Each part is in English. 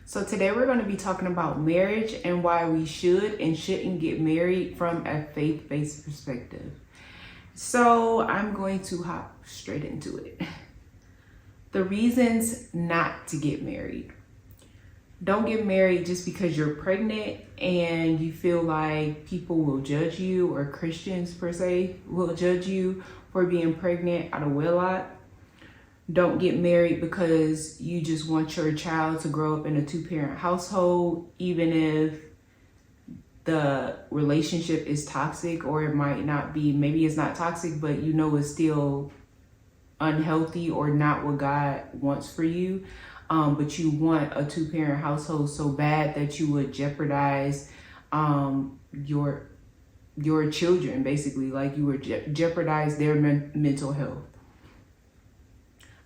So today we're going to be talking about marriage and why we should and shouldn't get married from a faith-based perspective. So I'm going to hop straight into it. The reasons not to get married. Don't get married just because you're pregnant and you feel like people will judge you, or Christians per se will judge you for being pregnant out of wedlock. Don't get married because you just want your child to grow up in a two-parent household, even if the relationship is toxic, or it might not be. Maybe it's not toxic, but you know it's still unhealthy or not what God wants for you. But you want a two-parent household so bad that you would jeopardize your children, basically, like you would jeopardize their mental health.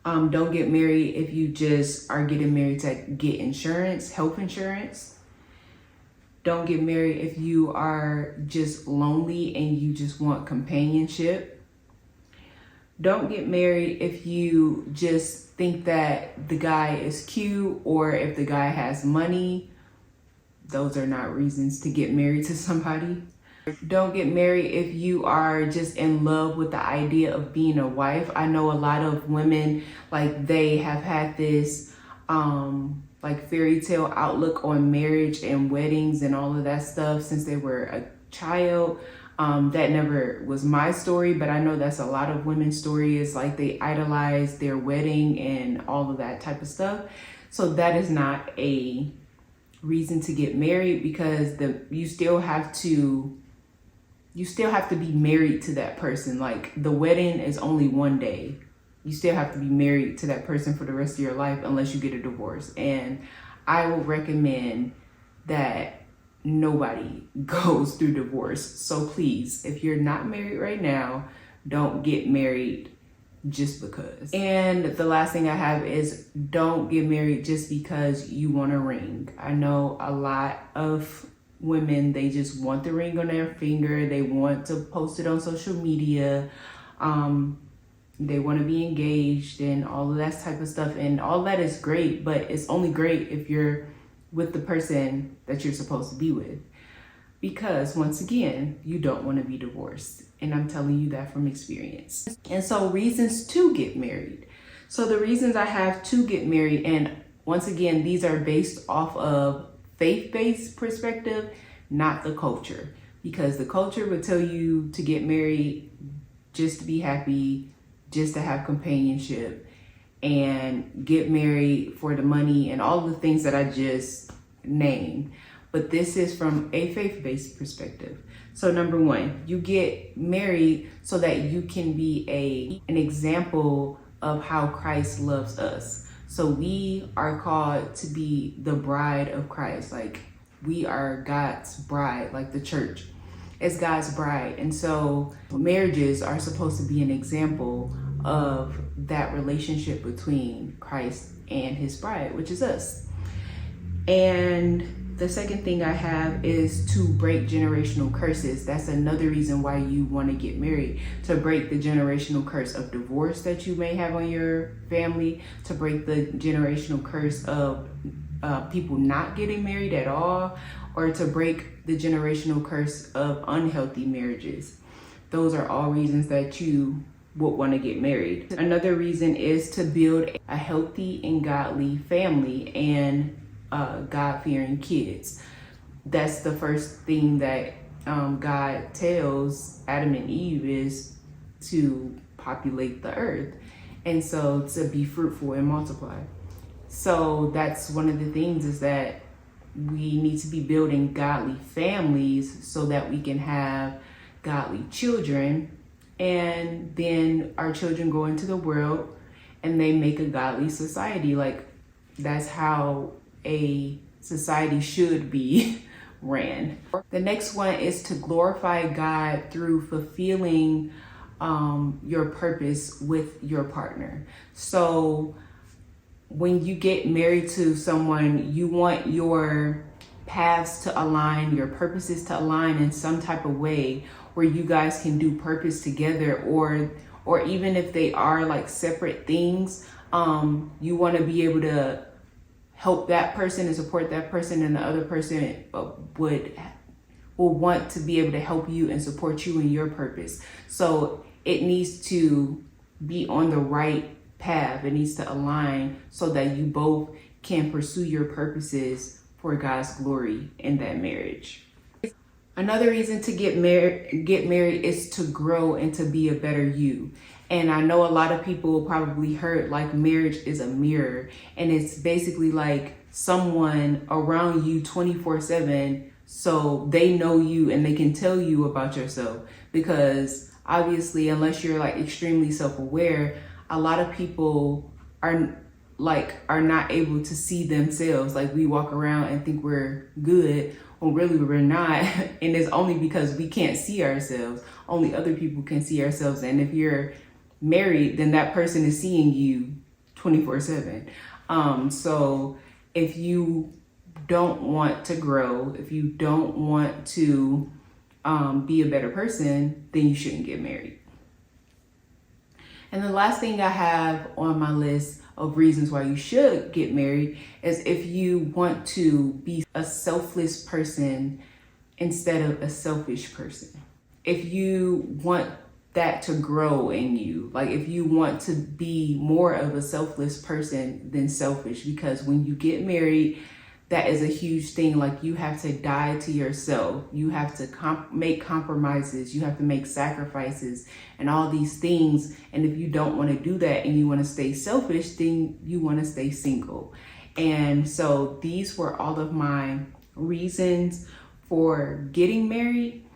Don't get married if you just are getting married to get insurance, health insurance. Don't get married if you are just lonely and you just want companionship. Don't get married if you just think that the guy is cute or if the guy has money. Those are not reasons to get married to somebody. Don't get married if you are just in love with the idea of being a wife. I know a lot of women, like, they have had this like fairy tale outlook on marriage and weddings and all of that stuff since they were a child. That never was my story, but I know that's a lot of women's story, is like they idolize their wedding and all of that type of stuff. So that is not a reason to get married, because you still have to be married to that person. Like, the wedding is only one day. You still have to be married to that person for the rest of your life unless you get a divorce. And I would recommend that nobody goes through divorce. So please, if you're not married right now, don't get married just because. And the last thing I have is, don't get married just because you want a ring. I know a lot of women, they just want the ring on their finger. They want to post it on social media. They want to be engaged and all of that type of stuff. And all that is great, but it's only great if you're with the person that you're supposed to be with. Because once again, you don't want to be divorced. And I'm telling you that from experience. And so, reasons to get married. So the reasons I have to get married, and once again, these are based off of faith-based perspective, not the culture. Because the culture would tell you to get married just to be happy, just to have companionship, and get married for the money and all the things that I just named. But this is from a faith-based perspective. So number one, you get married so that you can be an example of how Christ loves us. So we are called to be the bride of Christ. Like, we are God's bride, like the church is God's bride. And so marriages are supposed to be an example of that relationship between Christ and his bride, which is us. And the second thing I have is to break generational curses. That's another reason why you want to get married, to break the generational curse of divorce that you may have on your family, to break the generational curse of people not getting married at all, or to break the generational curse of unhealthy marriages. Those are all reasons that you would want to get married. Another reason is to build a healthy and godly family and God-fearing kids. That's the first thing that God tells Adam and Eve, is to populate the earth. And so to be fruitful and multiply. So that's one of the things, is that we need to be building godly families so that we can have godly children. And then our children go into the world and they make a godly society. Like, that's how a society should be ran. The next one is to glorify God through fulfilling your purpose with your partner. So when you get married to someone, you want your paths to align, your purposes to align in some type of way where you guys can do purpose together, or even if they are like separate things, you want to be able to help that person and support that person, and the other person will want to be able to help you and support you in your purpose. So it needs to be on the right path. It needs to align so that you both can pursue your purposes for God's glory in that marriage. Another reason to get married is to grow and to be a better you. And I know a lot of people probably heard like marriage is a mirror, and it's basically like someone around you 24/7, so they know you and they can tell you about yourself. Because obviously, unless you're like extremely self-aware, a lot of people are not able to see themselves. Like, we walk around and think we're good when really we're not. And it's only because we can't see ourselves. Only other people can see ourselves. And if you're married, then that person is seeing you 24/7. So if you don't want to grow, if you don't want to be a better person, then you shouldn't get married. And the last thing I have on my list of reasons why you should get married is if you want to be a selfless person instead of a selfish person. If you want that to grow in you, like if you want to be more of a selfless person than selfish, because when you get married, that is a huge thing. Like, you have to die to yourself. You have to make compromises. You have to make sacrifices and all these things. And if you don't want to do that and you want to stay selfish, then you want to stay single. And so these were all of my reasons for getting married.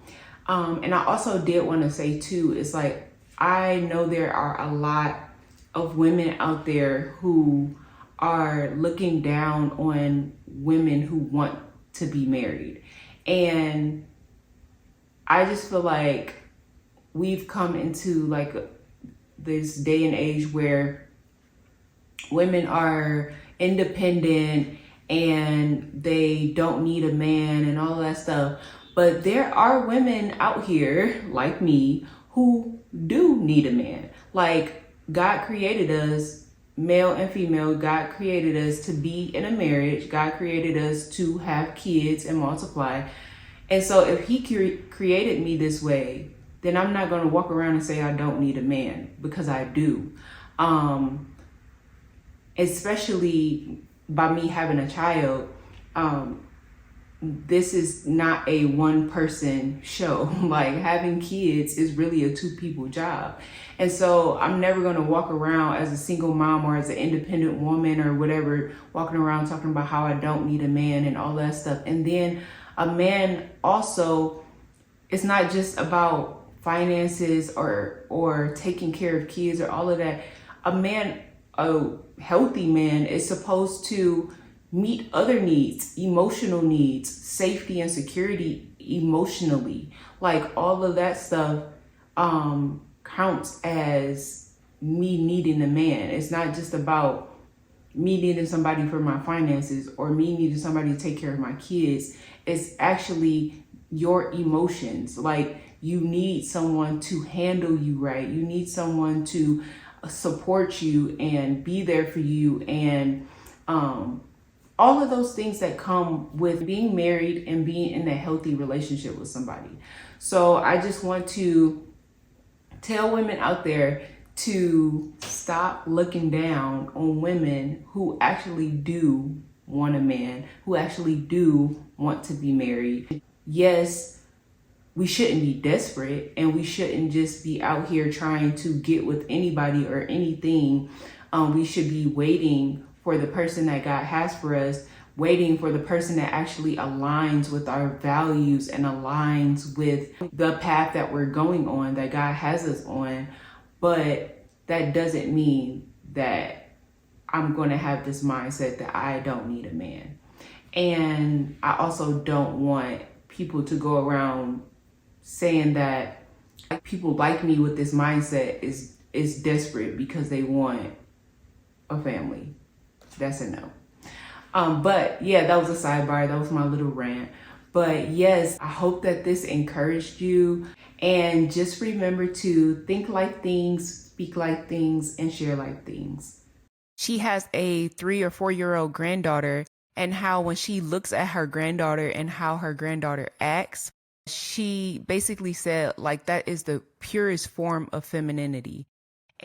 And I also did want to say too, it's like, I know there are a lot of women out there who are looking down on women who want to be married. And I just feel like we've come into like this day and age where women are independent and they don't need a man and all that stuff. But there are women out here like me who do need a man. Like, God created us, male and female. God created us to be in a marriage. God created us to have kids and multiply. And so if he created me this way, then I'm not going to walk around and say I don't need a man, because I do. Especially by me having a child, this is not a one person show. Like, having kids is really a 2 people job. And so I'm never going to walk around as a single mom or as an independent woman or whatever, walking around talking about how I don't need a man and all that stuff. And then a man also, it's not just about finances or taking care of kids or all of that. A healthy man is supposed to meet other needs, emotional needs, safety and security emotionally. Like, all of that stuff counts as me needing a man. It's not just about me needing somebody for my finances or me needing somebody to take care of my kids. It's actually your emotions. Like, you need someone to handle you right. You need someone to support you and be there for you, and all of those things that come with being married and being in a healthy relationship with somebody. So I just want to tell women out there to stop looking down on women who actually do want a man, who actually do want to be married. Yes, we shouldn't be desperate, and we shouldn't just be out here trying to get with anybody or anything. We should be waiting for the person that God has for us, waiting for the person that actually aligns with our values and aligns with the path that we're going on, that God has us on. But that doesn't mean that I'm going to have this mindset that I don't need a man. And I also don't want people to go around saying that people like me with this mindset is desperate because they want a family. That's a no. But yeah, that was a sidebar. That was my little rant. But yes, I hope that this encouraged you. And just remember to think like things, speak like things, and share like things. She has a 3 or 4 year old granddaughter, and how when she looks at her granddaughter and how her granddaughter acts, she basically said like that is the purest form of femininity.